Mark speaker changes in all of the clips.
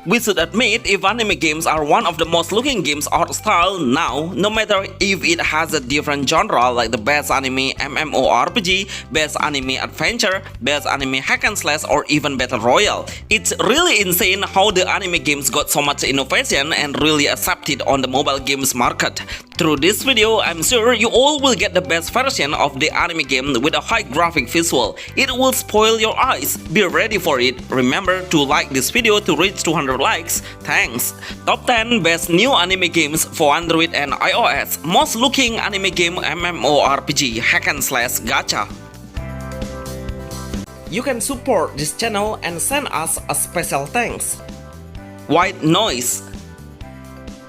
Speaker 1: We should admit, if anime games are one of the most looking games art style now, no matter if it has a different genre like the best anime MMORPG, best anime adventure, best anime hack and slash, or even battle royale. It's really insane how the anime games got so much innovation and really accepted on the mobile games market. Through this video, I'm sure you all will get the best version of the anime game with a high graphic visual. It will spoil your eyes. Be ready for it. Remember to like this video to reach 200 likes. Thanks. Top 10 best new anime games for Android and iOS. Most looking anime game MMORPG hack and slash gacha. You can support this channel and send us a special thanks. White Noise.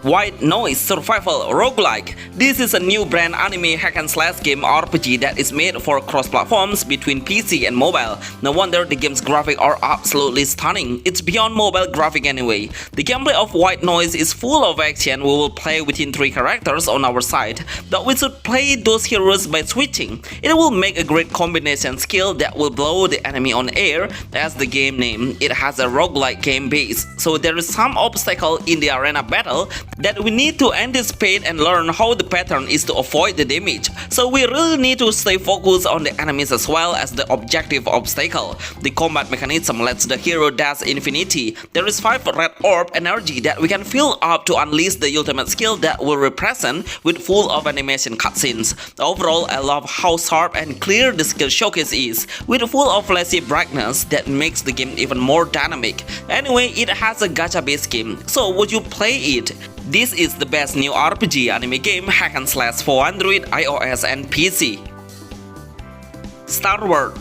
Speaker 1: White Noise Survival Roguelike. This is a new brand anime hack and slash game RPG that is made for cross-platforms between PC and mobile. No wonder the game's graphics are absolutely stunning. It's beyond mobile graphic anyway. The gameplay of White Noise is full of action. We will play within 3 characters on our side, but we should play those heroes by switching. It will make a great combination skill that will blow the enemy on air. As the game name, it has a roguelike game base, so there is some obstacle in the arena battle that we need to anticipate and learn how the pattern is to avoid the damage. So we really need to stay focused on the enemies as well as the objective obstacle. The combat mechanism lets the hero dash infinity. There is 5 red orb energy that we can fill up to unleash the ultimate skill that will represent with full of animation cutscenes. Overall, I love how sharp and clear the skill showcase is, with full of flashy brightness that makes the game even more dynamic. Anyway, it has a gacha based game, so would you play it? This is the best new RPG anime game hack and slash for Android, iOS, and PC. Starart.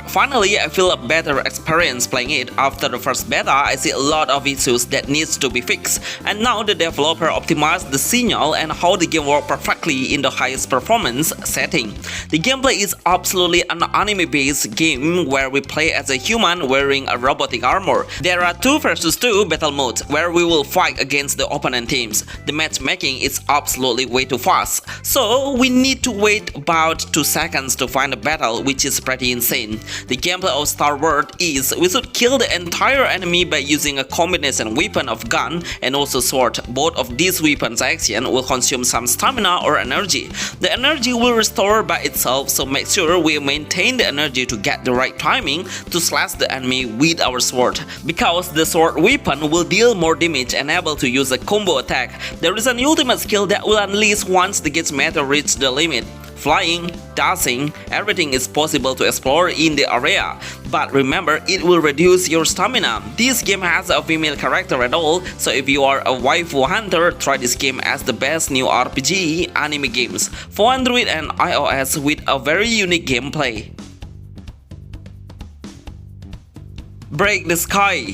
Speaker 1: Finally, I feel a better experience playing it. After the first beta, I see a lot of issues that needs to be fixed, and now the developer optimized the signal and how the game works perfectly in the highest performance setting. The gameplay is absolutely an anime-based game where we play as a human wearing a robotic armor. There are 2 versus 2 battle modes where we will fight against the opponent teams. The matchmaking is absolutely way too fast, so we need to wait about 2 seconds to find a battle, which is pretty insane. The gameplay of Starart is we should kill the entire enemy by using a combination weapon of gun and also sword. Both of these weapons action will consume some stamina or energy. The energy will restore by itself, so make sure we maintain the energy to get the right timing to slash the enemy with our sword, because the sword weapon will deal more damage and able to use a combo attack. There is an ultimate skill that will unleash once the gauge meter reaches the limit. Flying, dashing, everything is possible to explore in the area, but remember, it will reduce your stamina. This game has a female character at all, so if you are a waifu hunter, try this game as the best new RPG anime games for Android and iOS with a very unique gameplay. Break the Sky.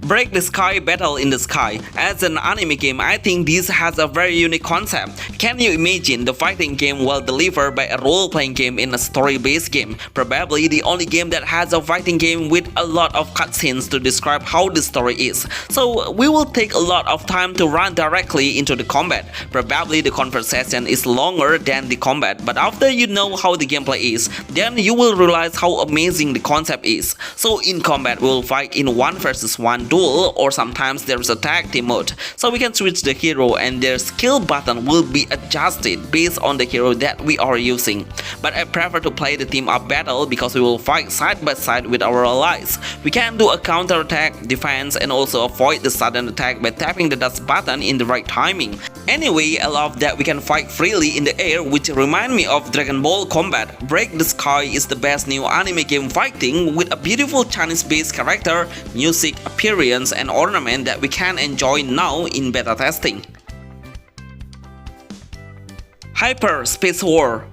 Speaker 1: Break the Sky Battle in the Sky. As an anime game, I think this has a very unique concept. Can you imagine the fighting game well delivered by a role-playing game in a story-based game? Probably the only game that has a fighting game with a lot of cutscenes to describe how the story is. So we will take a lot of time to run directly into the combat. Probably the conversation is longer than the combat, but after you know how the gameplay is, then you will realize how amazing the concept is. So in combat, we will fight in 1 versus 1 duel, or sometimes there is a tag team mode, so we can switch the hero and their skill button will be adjusted based on the hero that we are using. But I prefer to play the team up battle because we will fight side by side with our allies. We can do a counter attack, defense, and also avoid the sudden attack by tapping the dash button in the right timing. Anyway, I love that we can fight freely in the air, which remind me of Dragon Ball Combat. Break the Sky is the best new anime game fighting with a beautiful Chinese-based character, music, appearance, and ornament that we can enjoy now in beta testing. Hyperspace War.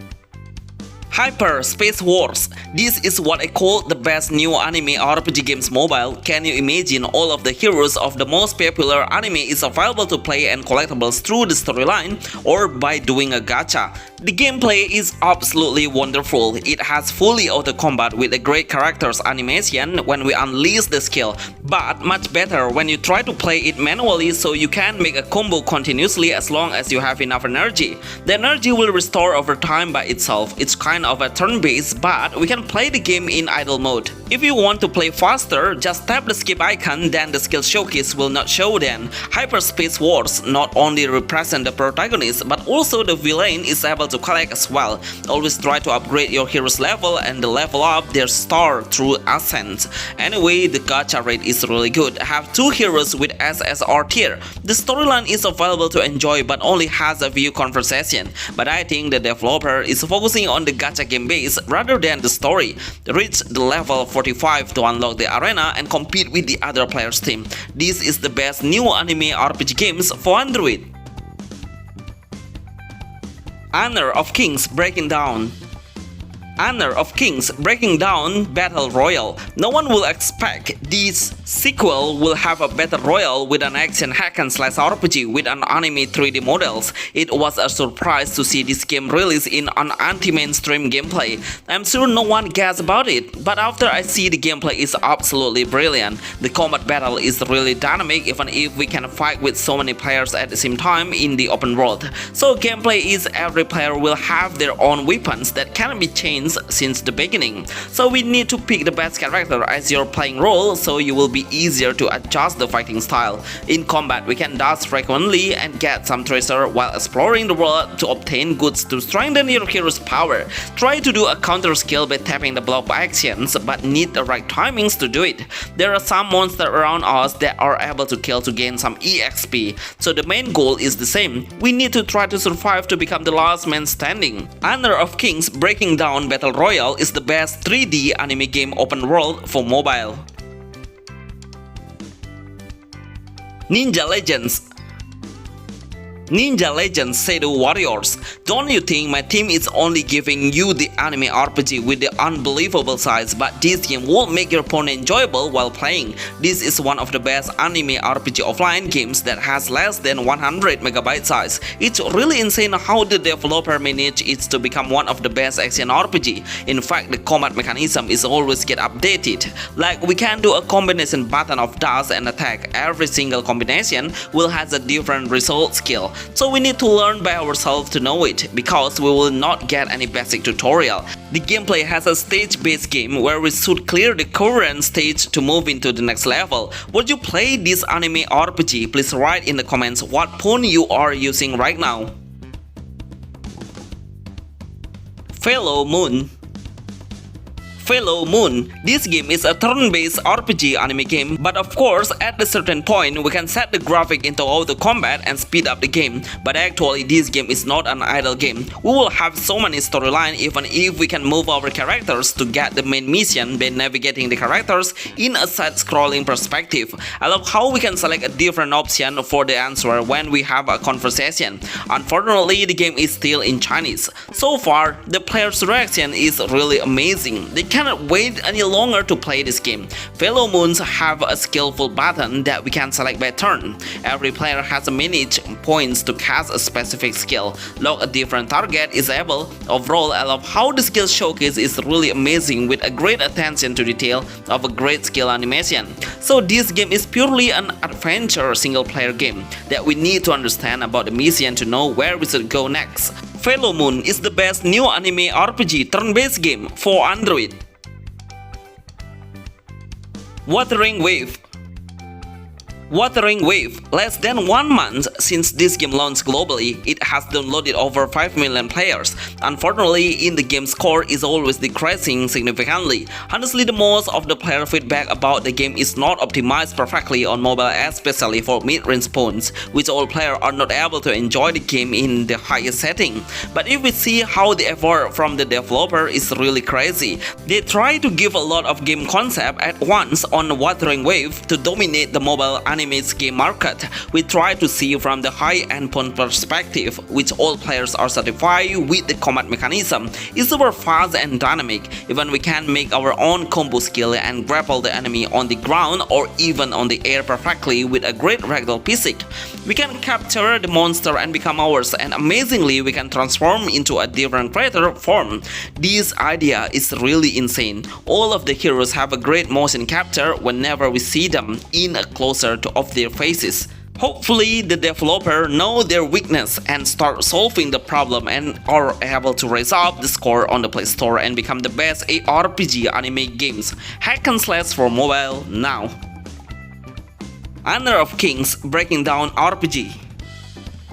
Speaker 1: Hyperspace Wars. This is what I call the best new anime RPG games mobile. Can you imagine all of the heroes of the most popular anime is available to play and collectibles through the storyline or by doing a gacha? The gameplay is absolutely wonderful. It has fully auto combat with a great character's animation when we unleash the skill, but much better when you try to play it manually so you can make a combo continuously as long as you have enough energy. The energy will restore over time by itself. It's kind fan of a turn-based, but we can play the game in idle mode. If you want to play faster, just tap the skip icon, then the skill showcase will not show then. Hyperspace Wars not only represent the protagonist, but also the villain is able to collect as well. Always try to upgrade your hero's level and level up their star through ascent. Anyway, the gacha rate is really good. I have 2 heroes with SSR tier. The storyline is available to enjoy but only has a few conversation. But I think the developer is focusing on the gacha game base rather than the story. Reach the level 45 to unlock the arena and compete with the other players' team. This is the best new anime RPG games for Android. Honor of Kings Breaking Down. Honor of Kings Breaking Down Battle Royale. No one will expect this sequel will have a battle royale with an action hack and slash RPG with an anime 3D models. It was a surprise to see this game released in an anti-mainstream gameplay. I'm sure no one guessed about it, but after I see the gameplay is absolutely brilliant. The combat battle is really dynamic even if we can fight with so many players at the same time in the open world. So gameplay is every player will have their own weapons that can be changed since the beginning. So we need to pick the best character as your playing role so you will be easier to adjust the fighting style. In combat, we can dash frequently and get some treasure while exploring the world to obtain goods to strengthen your hero's power. Try to do a counter skill by tapping the block actions, but need the right timings to do it. There are some monsters around us that are able to kill to gain some EXP, so the main goal is the same. We need to try to survive to become the last man standing. Honor of Kings Breaking Down Battle Royale is the best 3D anime game open world for mobile. Ninja Legends. Ninja Legends Shadow Warriors. Don't you think my team is only giving you the anime RPG with the unbelievable size, but this game will make your opponent enjoyable while playing. This is one of the best anime RPG offline games that has less than 100 MB size. It's really insane how the developer managed it to become one of the best action RPG. In fact, the combat mechanism is always get updated. Like we can do a combination button of dash and attack. Every single combination will has a different result skill. So we need to learn by ourselves to know it, because we will not get any basic tutorial. The gameplay has a stage-based game where we should clear the current stage to move into the next level. Would you play this anime RPG? Please write in the comments what phone you are using right now. Fellow Moon. Fellow Moon. This game is a turn-based RPG anime game, but of course at a certain point we can set the graphic into auto combat and speed up the game. But actually this game is not an idle game. We will have so many storylines even if we can move our characters to get the main mission by navigating the characters in a side-scrolling perspective. I love how we can select a different option for the answer when we have a conversation. Unfortunately, the game is still in Chinese. So far, the player's reaction is really amazing. They cannot wait any longer to play this game. Fellow Moons have a skillful button that we can select by turn. Every player has a minute points to cast a specific skill. Lock a different target is able. Overall, I love how the skill showcase is really amazing with a great attention to detail of a great skill animation. So this game is purely an adventure single player game that we need to understand about the mission to know where we should go next. Fellow Moon is the best new anime RPG turn-based game for Android. Wuthering Wave. Wuthering Wave. Less than 1 month since this game launched globally, it has downloaded over 5 million players. Unfortunately, in the game's core is always decreasing significantly. Honestly, the most of the player feedback about the game is not optimized perfectly on mobile, especially for mid-range phones, which all players are not able to enjoy the game in the highest setting. But if we see how the effort from the developer is really crazy. They try to give a lot of game concept at once on Wuthering Wave to dominate the mobile anime game market. We try to see from the high-end phone perspective, which all players are satisfied with the combat mechanism. It's super fast and dynamic. Even we can make our own combo skill and grapple the enemy on the ground or even on the air perfectly with a great ragdoll physics. We can capture the monster and become ours, and amazingly we can transform into a different creator form. This idea is really insane. All of the heroes have a great motion capture whenever we see them in a closer to of their faces. Hopefully the developer know their weakness and start solving the problem and are able to raise up the score on the Play Store and become the best ARPG anime games hack and slash for mobile now. Honor of Kings Breaking Down RPG.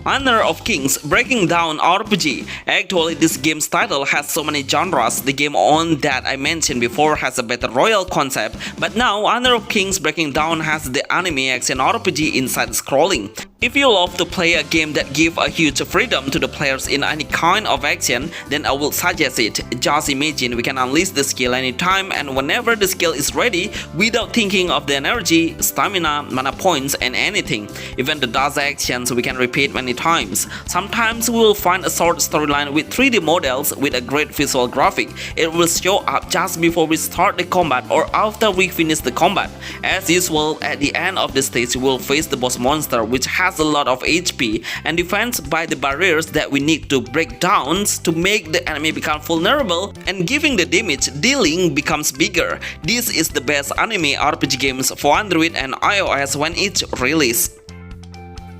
Speaker 1: Honor of Kings Breaking Down RPG. Actually, this game's title has so many genres. The game on that I mentioned before has a battle royale concept, but now Honor of Kings Breaking Down has the anime action RPG inside scrolling. If you love to play a game that gives a huge freedom to the players in any kind of action, then I will suggest it. Just imagine we can unleash the skill anytime and whenever the skill is ready without thinking of the energy, stamina, mana points and anything. Even the dash actions we can repeat many times. Sometimes we will find a short storyline with 3D models with a great visual graphic. It will show up just before we start the combat or after we finish the combat. As usual, at the end of the stage we will face the boss monster which has a lot of HP and defends by the barriers that we need to break down to make the enemy become vulnerable and giving the damage dealing becomes bigger. This is the best anime RPG games for Android and iOS when it's released.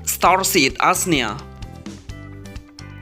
Speaker 1: Starseed Asnia.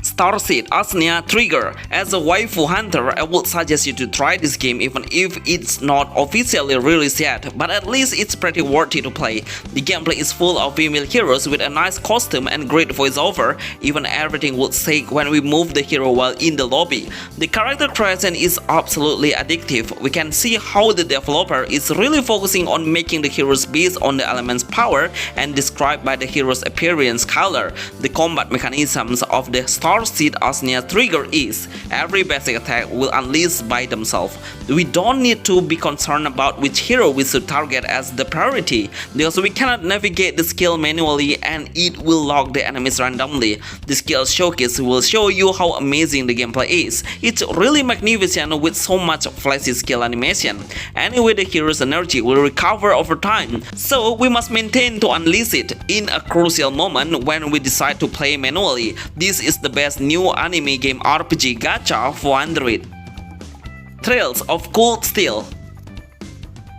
Speaker 1: Starseed Asnia Trigger. As a waifu hunter, I would suggest you to try this game even if it's not officially released yet, but at least it's pretty worthy to play. The gameplay is full of female heroes with a nice costume and great voiceover. Even everything would shake when we move the hero while in the lobby. The character creation is absolutely addictive. We can see how the developer is really focusing on making the heroes based on the element's power and described by the hero's appearance color. The combat mechanisms of the Starseed Asnia Trigger is every basic attack will unleash by themselves. We don't need to be concerned about which hero we should target as the priority because we cannot navigate the skill manually and it will lock the enemies randomly. The skill showcase will show you how amazing the gameplay is. It's really magnificent with so much flashy skill animation. Anyway, the hero's energy will recover over time, so we must maintain to unleash it in a crucial moment when we decide to play manually. This is the best new anime game RPG gacha for Android. Trails of Cold Steel.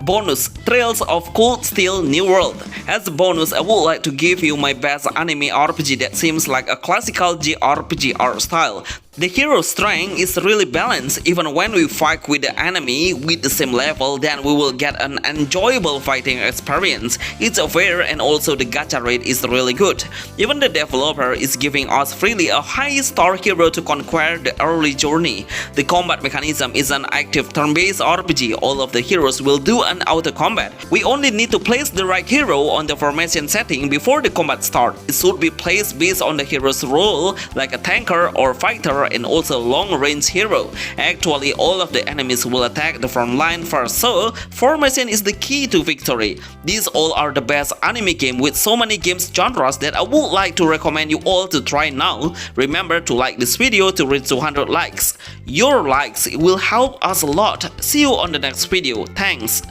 Speaker 1: Bonus Trails of Cold Steel New World. As a bonus, I would like to give you my best anime RPG that seems like a classical JRPG art style. The hero's strength is really balanced. Even when we fight with the enemy with the same level, then we will get an enjoyable fighting experience. It's fair and also the gacha rate is really good. Even the developer is giving us freely a high star hero to conquer the early journey. The combat mechanism is an active turn-based RPG. All of the heroes will do an auto combat. We only need to place the right hero on the formation setting before the combat starts. It should be placed based on the hero's role like a tanker or fighter and also long-range hero. Actually, all of the enemies will attack the front line first, so formation is the key to victory. These all are the best anime game with so many games genres that I would like to recommend you all to try now. Remember to like this video to reach 200 likes. Your likes will help us a lot. See you on the next video. Thanks.